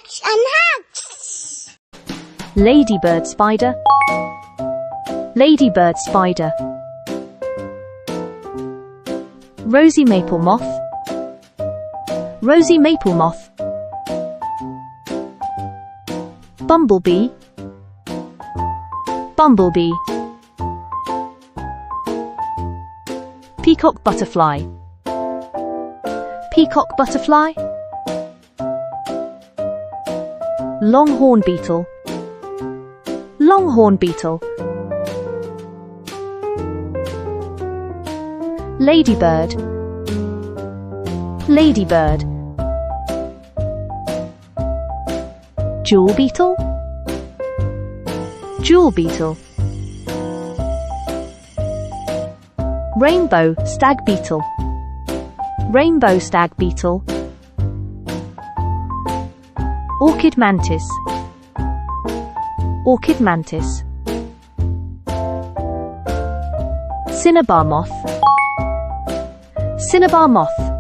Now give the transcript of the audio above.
Hugs and hugs. Ladybird spider. Ladybird spider. Rosy maple moth. Rosy maple moth. Bumblebee. Bumblebee. Peacock butterfly. Peacock butterfly. Longhorn beetle. Longhorn beetle. Ladybird. Ladybird. Jewel beetle. Jewel beetle. Rainbow stag beetle. Rainbow stag beetle. Orchid mantis. Orchid mantis. Cinnabar moth. Cinnabar moth.